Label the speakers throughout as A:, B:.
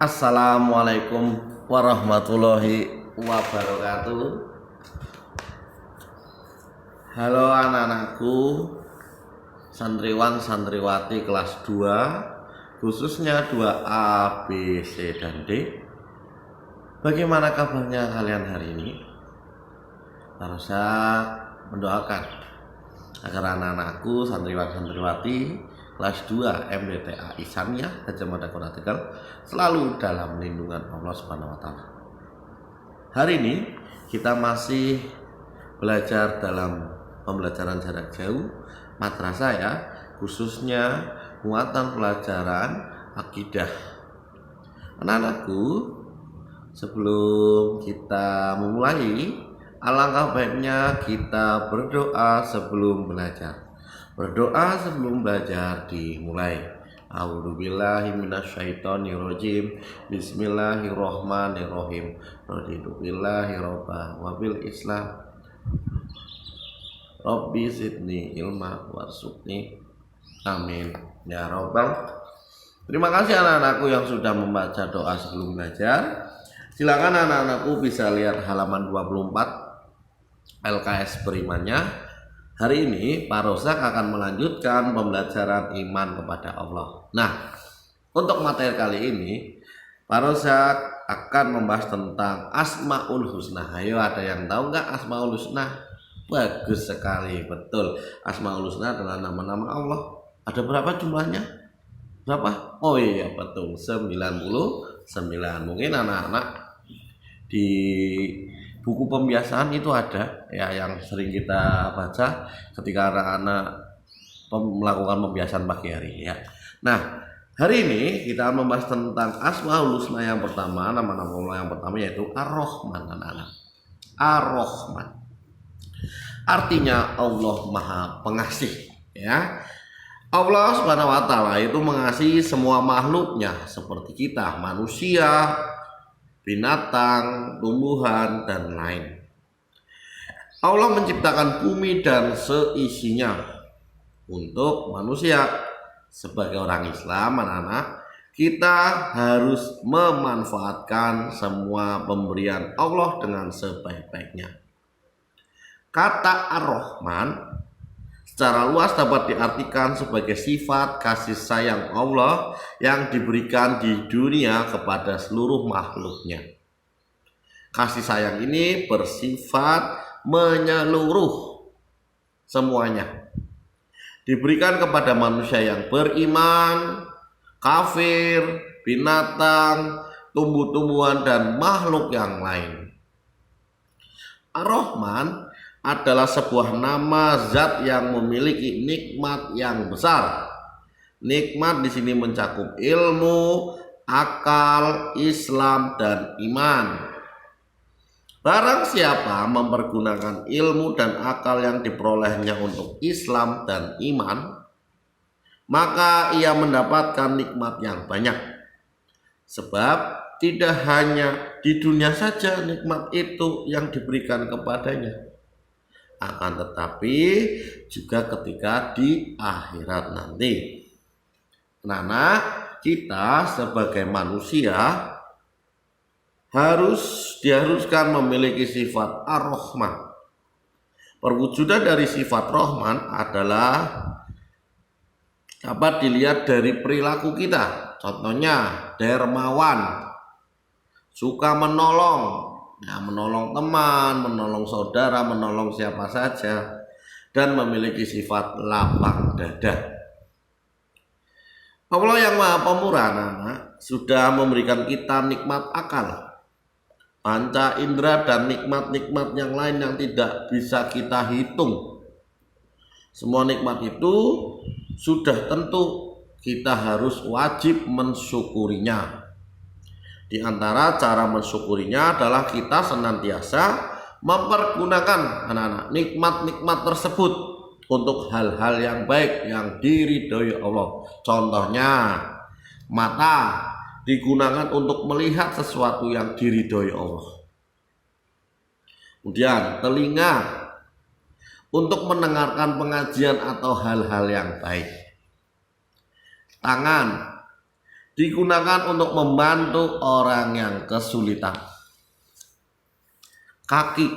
A: Assalamualaikum warahmatullahi wabarakatuh. Halo anak-anakku, santriwan santriwati kelas 2, khususnya 2A, B, C, dan D. Bagaimana kabarnya kalian hari ini? Harusnya mendoakan agar anak-anakku santriwan santriwati kelas 2 MDTA Ihsaniyah Gajah Mada Kota Tegal selalu dalam lindungan Allah Subhanahu wa taala. Hari ini kita masih belajar dalam pembelajaran jarak jauh madrasah ya, khususnya muatan pelajaran akidah. Anak-anakku, sebelum kita memulai, alangkah baiknya kita berdoa sebelum belajar. Berdoa sebelum belajar dimulai. A'udzubillahi minasyaitonirrajim. Bismillahirrahmanirrahim. Raditu billahi robba wa bil Islam Rabbi zidni ilma warzuqni. Amin ya robbal. Terima kasih anak-anakku yang sudah membaca doa sebelum belajar. Silakan anak-anakku bisa lihat halaman 24 LKS berimannya. Hari ini Pak Rozak akan melanjutkan pembelajaran iman kepada Allah. Nah, untuk materi kali ini Pak Rozak akan membahas tentang Asmaul Husna. Ayo, ada yang tahu nggak Asmaul Husna? Bagus sekali, betul. Asmaul Husna adalah nama-nama Allah. Ada berapa jumlahnya? Berapa? Oh iya, betul, 99. Mungkin anak-anak di buku pembiasaan itu ada ya, yang sering kita baca ketika anak-anak melakukan pembiasaan pagi hari ya. Nah, hari ini kita membahas tentang Asmaul Husna yang pertama. Nama-nama Allah yang pertama yaitu Ar-Rahman, anak-anak. Ar-Rahman artinya Allah Maha Pengasih ya. Allah Subhanahu wa taala itu mengasihi semua makhluknya seperti kita, manusia, binatang, tumbuhan, dan lain. Allah menciptakan bumi dan seisinya untuk manusia. Sebagai orang Islam, anak-anak, kita harus memanfaatkan semua pemberian Allah dengan sebaik-baiknya. Kata Ar-Rahman secara luas dapat diartikan sebagai sifat kasih sayang Allah yang diberikan di dunia kepada seluruh makhluknya. Kasih sayang ini bersifat menyeluruh semuanya. Diberikan kepada manusia yang beriman, kafir, binatang, tumbuh-tumbuhan, dan makhluk yang lain. Ar-Rahman adalah sebuah nama zat yang memiliki nikmat yang besar. Nikmat di sini mencakup ilmu, akal, Islam, dan iman. Barang siapa mempergunakan ilmu dan akal yang diperolehnya untuk Islam dan iman, maka ia mendapatkan nikmat yang banyak. Sebab tidak hanya di dunia saja nikmat itu yang diberikan kepadanya, akan tetapi juga ketika di akhirat nanti. Anak-anak, kita sebagai manusia diharuskan memiliki sifat Ar-Rahman. Perwujudan dari sifat Rahman adalah dapat dilihat dari perilaku kita. Contohnya dermawan, suka menolong, ya, menolong teman, menolong saudara, menolong siapa saja, dan memiliki sifat lapang dada. Allah yang Maha Pemurah, anak-anak, sudah memberikan kita nikmat akal, panca indera, dan nikmat-nikmat yang lain yang tidak bisa kita hitung. Semua nikmat itu sudah tentu kita harus wajib mensyukurinya. Di antara cara mensyukurinya adalah kita senantiasa mempergunakan anak-anak nikmat-nikmat tersebut untuk hal-hal yang baik yang diridhoi Allah. Contohnya, mata digunakan untuk melihat sesuatu yang diridhoi Allah. Kemudian telinga untuk mendengarkan pengajian atau hal-hal yang baik. Tangan digunakan untuk membantu orang yang kesulitan. Kaki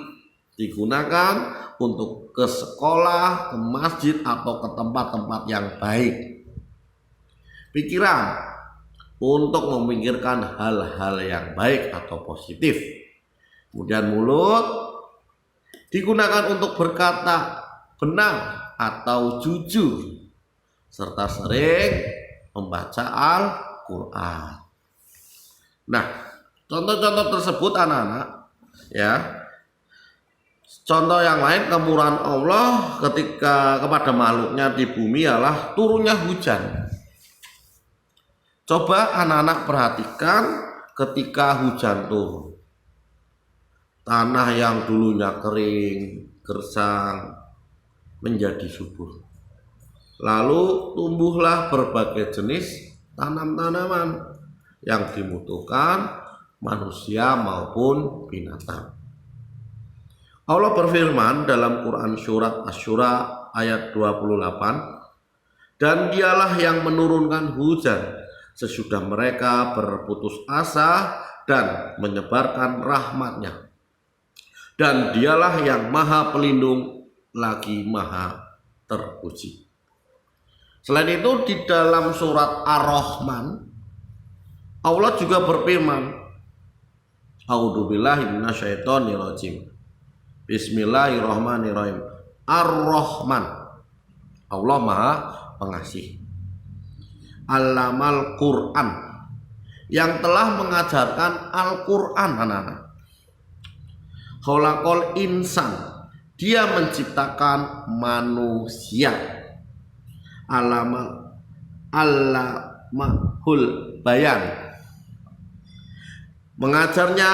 A: digunakan untuk ke sekolah, ke masjid, atau ke tempat-tempat yang baik. Pikiran untuk memikirkan hal-hal yang baik atau positif. Kemudian mulut digunakan untuk berkata benar atau jujur, serta sering membaca Al-Quran. Nah, contoh-contoh tersebut anak-anak, ya. Contoh yang lain kemurahan Allah ketika kepada makhluknya di bumi adalah turunnya hujan. Coba anak-anak perhatikan ketika hujan turun. Tanah yang dulunya kering, gersang, menjadi subur. Lalu tumbuhlah berbagai jenis tanam-tanaman yang dibutuhkan manusia maupun binatang. Allah berfirman dalam Quran surat Asy-Syura ayat 28, dan dialah yang menurunkan hujan sesudah mereka berputus asa dan menyebarkan rahmatnya. Dan dialah yang maha pelindung lagi maha terpuji. Selain itu di dalam surat Ar-Rahman Allah juga berfirman, A'udzubillahi minasyaitonirrajim. Bismillahirrahmanirrahim. Ar-Rahman, Allah maha pengasih. Allamal Quran, yang telah mengajarkan Al-Quran anak-anak. Khalaqal insan, dia menciptakan manusia. Allamahul bayan, mengajarnya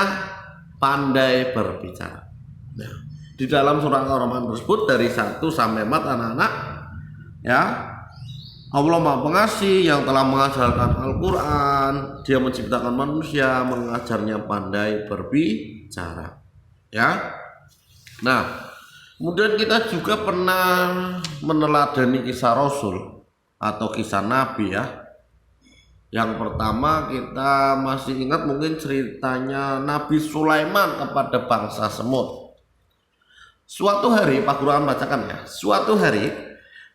A: pandai berbicara. Nah, di dalam surat Ar-Rahman tersebut dari 1 sampai 4 anak-anak, ya, Allah Maha Pengasih yang telah mengajarkan Al-Quran, dia menciptakan manusia, mengajarnya pandai berbicara. Ya, nah, kemudian kita juga pernah meneladani kisah Rasul atau kisah Nabi, ya. Yang pertama kita masih ingat mungkin ceritanya Nabi Sulaiman kepada bangsa semut. Suatu hari, Pak Guru akan bacakan, ya. Suatu hari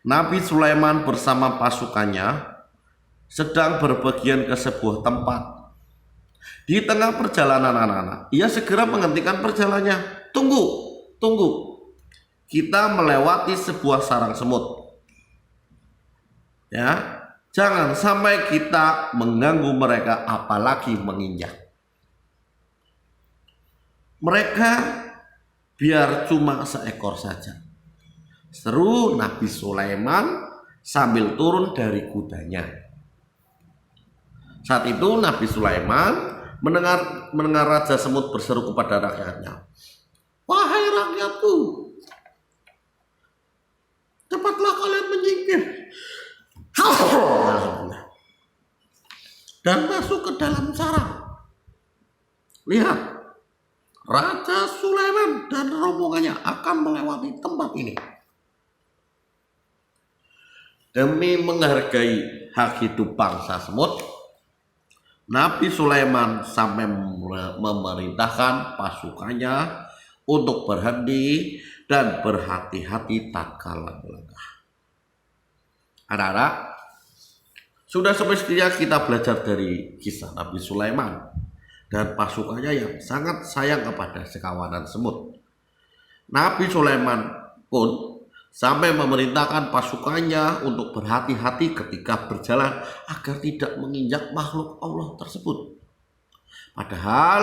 A: Nabi Sulaiman bersama pasukannya sedang berpergian ke sebuah tempat. Di tengah perjalanan anak-anak, ia segera menghentikan perjalanannya. Tunggu. Kita melewati sebuah sarang semut. Ya, jangan sampai kita mengganggu mereka apalagi menginjak. Mereka biar cuma seekor saja, seru Nabi Sulaiman sambil turun dari kudanya. Saat itu Nabi Sulaiman mendengar Raja Semut berseru kepada rakyatnya, "Wahai rakyatku, cepatlah kalian menyingkir dan masuk ke dalam sarang. Lihat, Raja Sulaiman dan rombongannya akan melewati tempat ini." Demi menghargai hak hidup bangsa semut, Nabi Sulaiman sampai memerintahkan pasukannya untuk berhenti dan berhati-hati tatkala melangkah. Anak-anak, sudah semestinya kita belajar dari kisah Nabi Sulaiman dan pasukannya yang sangat sayang kepada sekawanan semut. Nabi Sulaiman pun sampai memerintahkan pasukannya untuk berhati-hati ketika berjalan agar tidak menginjak makhluk Allah tersebut. Padahal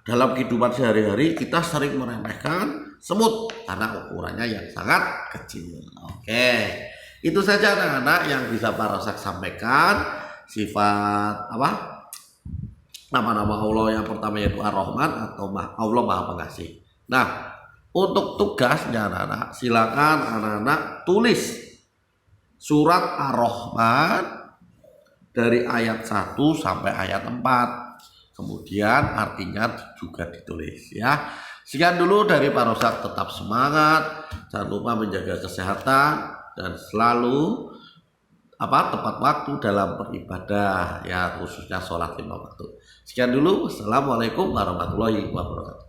A: dalam kehidupan sehari-hari kita sering meremehkan semut karena ukurannya yang sangat kecil. Oke, itu saja anak-anak yang bisa Pak Rosak sampaikan. Sifat nama-nama Allah yang pertama yaitu Ar-Rahman atau Allah Maha Pengasih. Nah, untuk tugasnya anak-anak, silakan anak-anak tulis surat Ar-Rahman dari ayat 1 sampai ayat 4. Kemudian artinya juga ditulis, ya. Sekian dulu dari Pak Rosak, tetap semangat, jangan lupa menjaga kesehatan dan selalu tepat waktu dalam beribadah ya, khususnya sholat 5 waktu. Sekian dulu. Wassalamualaikum warahmatullahi wabarakatuh.